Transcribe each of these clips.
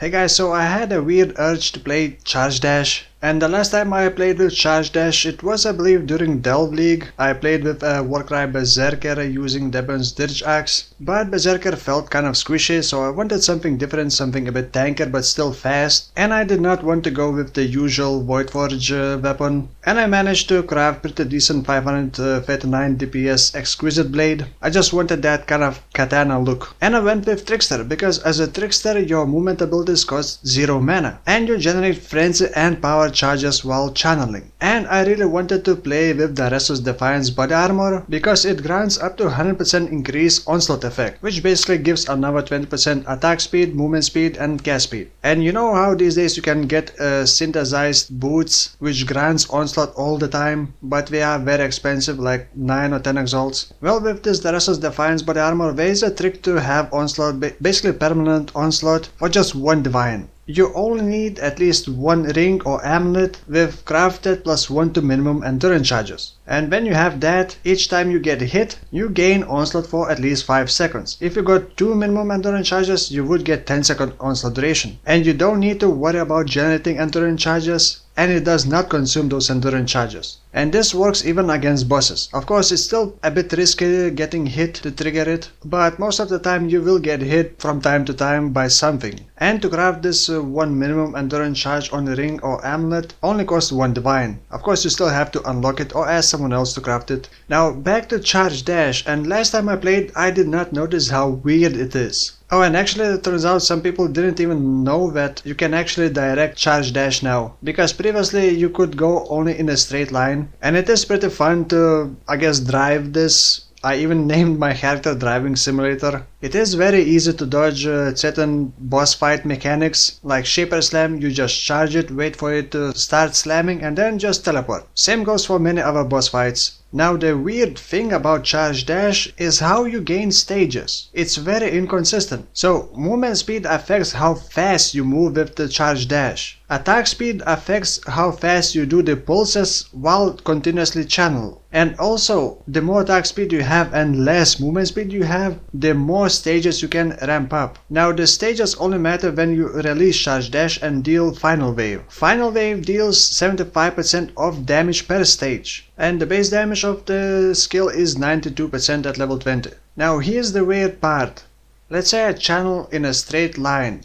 Hey guys, so I had a weird urge to play Charge Dash, and the last time I played with Charge Dash, it was I believe during Delve League. I played with a Warcry Berserker using Debon's Dirge Axe, but Berserker felt kind of squishy, so I wanted something different, something a bit tankier but still fast, and I did not want to go with the usual Voidforge weapon, and I managed to craft pretty decent 539 DPS Exquisite Blade. I just wanted that kind of katana look, and I went with Trickster because as a Trickster your movement abilities cost 0 mana, and you generate frenzy and power charges while channeling. And I really wanted to play with the Restless Defiance body armor because it grants up to 100% increase onslaught effect, which basically gives another 20% attack speed, movement speed and cast speed. And you know how these days you can get synthesized boots which grants onslaught all the time, but they are very expensive, like 9 or 10 exalts. Well, with this the Restless Defiance body armor, there is a trick to have onslaught, basically permanent onslaught for just one divine. You only need at least one ring or amulet with crafted plus 1 to minimum endurance charges. And when you have that, each time you get hit, you gain onslaught for at least 5 seconds. If you got 2 minimum endurance charges, you would get 10-second onslaught duration. And you don't need to worry about generating endurance charges, and it does not consume those endurance charges. And this works even against bosses. Of course, it's still a bit risky getting hit to trigger it, but most of the time you will get hit from time to time by something. And to craft this 1 minimum endurance charge on a ring or amulet only costs 1 divine. Of course, you still have to unlock it or ask someone else to craft it. Now back to Charge Dash, and last time I played I did not notice how weird it is. Oh, and actually it turns out some people didn't even know that you can actually direct Charge Dash now, because previously you could go only in a straight line, and it is pretty fun to, I guess, drive this. I even named my character Driving Simulator. It is very easy to dodge certain boss fight mechanics, like Shaper Slam. You just charge it, wait for it to start slamming and then just teleport. Same goes for many other boss fights. Now the weird thing about Charge Dash is how you gain stages. It's very inconsistent. So movement speed affects how fast you move with the Charge Dash. Attack speed affects how fast you do the pulses while continuously channel. And also, the more attack speed you have and less movement speed you have, the more stages you can ramp up. Now the stages only matter when you release Charge Dash and deal Final Wave. Final Wave deals 75% of damage per stage, and the base damage of the skill is 92% at level 20. Now here's the weird part. Let's say I channel in a straight line.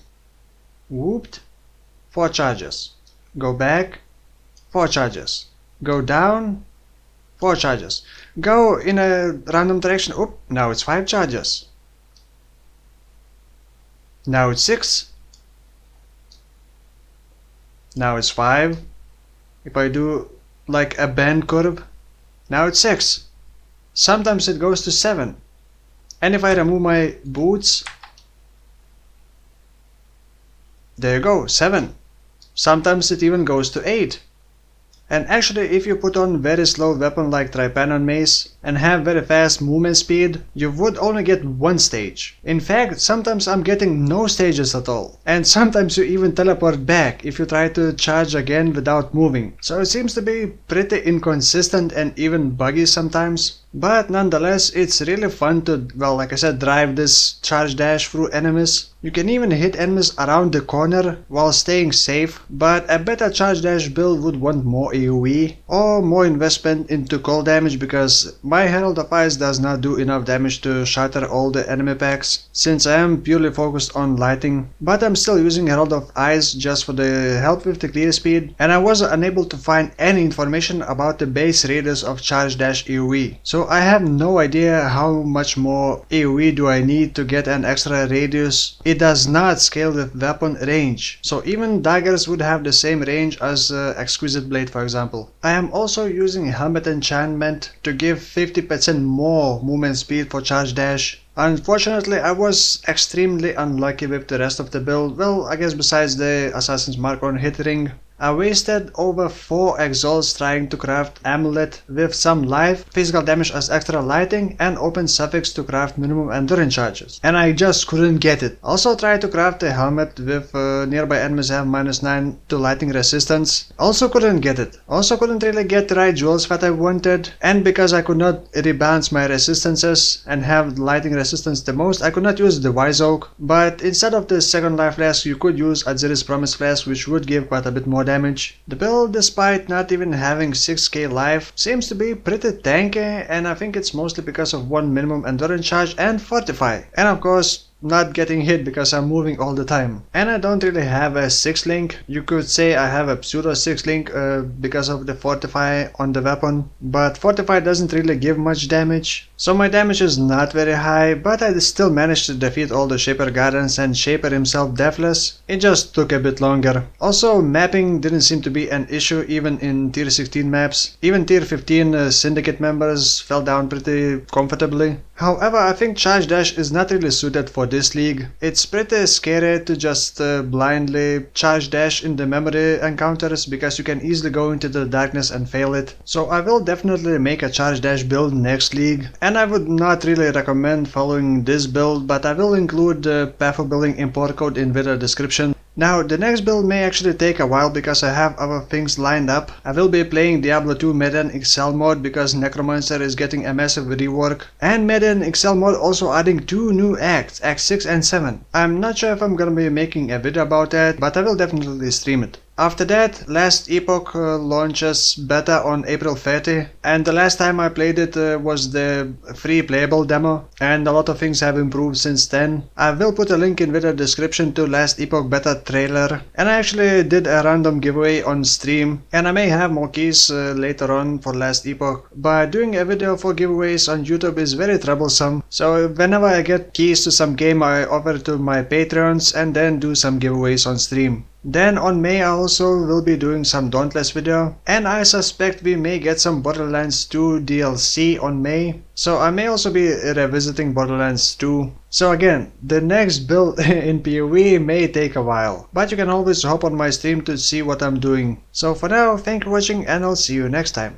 Whooped. 4 charges. Go back. 4 charges. Go down. 4 charges. Go in a random direction. Oop, now it's 5 charges. Now it's 6. Now it's 5. If I do like a bend curve, now it's 6. Sometimes it goes to 7. And if I remove my boots, there you go, 7. Sometimes it even goes to 8. And actually, if you put on very slow weapon like Trypanon Mace and have very fast movement speed, you would only get 1 stage. In fact, sometimes I'm getting no stages at all. And sometimes you even teleport back if you try to charge again without moving. So it seems to be pretty inconsistent and even buggy sometimes. But nonetheless, it's really fun to, well, like I said, drive this Charge Dash through enemies. You can even hit enemies around the corner while staying safe, but a better Charge Dash build would want more AoE or more investment into cold damage, because my Herald of Ice does not do enough damage to shatter all the enemy packs, since I am purely focused on lighting. But I'm still using Herald of Ice just for the help with the clear speed, and I was unable to find any information about the base radius of Charge Dash AoE. So I have no idea how much more AoE do I need to get an extra radius. It does not scale with weapon range, so even daggers would have the same range as Exquisite Blade, for example. I am also using Helmet Enchantment to give 50% more movement speed for Charge Dash. Unfortunately, I was extremely unlucky with the rest of the build. Well, I guess besides the Assassin's Mark on hit ring. I wasted over 4 Exiles trying to craft Amulet with some life, physical damage as extra lighting, and open suffix to craft minimum endurance charges. And I just couldn't get it. Also tried to craft a helmet with nearby enemies have -9 to lighting resistance. Also couldn't get it. Also couldn't really get the right jewels that I wanted. And because I could not rebalance my resistances and have lighting resistance the most, I could not use the Wise Oak. But instead of the second life flask, you could use Aziri's Promise flask, which would give quite a bit more damage. The build, despite not even having 6k life, seems to be pretty tanky, and I think it's mostly because of 1 minimum endurance charge and Fortify. And of course, not getting hit because I'm moving all the time. And I don't really have a 6 link. You could say I have a pseudo 6 link because of the Fortify on the weapon, but Fortify doesn't really give much damage. So my damage is not very high, but I still managed to defeat all the Shaper Guardians and Shaper himself deathless. It just took a bit longer. Also, mapping didn't seem to be an issue even in tier 16 maps. Even tier 15 syndicate members fell down pretty comfortably. However, I think Charge Dash is not really suited for this league. It's pretty scary to just blindly Charge Dash in the memory encounters because you can easily go into the darkness and fail it. So I will definitely make a Charge Dash build next league. And I would not really recommend following this build, but I will include the path of building import code in video description. Now, the next build may actually take a while because I have other things lined up. I will be playing Diablo 2 Meta and Exile mode because Necromancer is getting a massive rework. And Meta and Exile mode also adding 2 new acts, Act 6 and 7. I'm not sure if I'm gonna be making a video about that, but I will definitely stream it. After that, Last Epoch launches beta on April 30, and the last time I played it was the free playable demo, and a lot of things have improved since then. I will put a link in video description to Last Epoch beta trailer, and I actually did a random giveaway on stream, and I may have more keys later on for Last Epoch, but doing a video for giveaways on YouTube is very troublesome, so whenever I get keys to some game I offer it to my Patreons and then do some giveaways on stream. Then on May I also will be doing some Dauntless video, and I suspect we may get some Borderlands 2 DLC on May, so I may also be revisiting Borderlands 2. So again, the next build in PoE may take a while, but you can always hop on my stream to see what I'm doing. So for now, thank you for watching and I'll see you next time.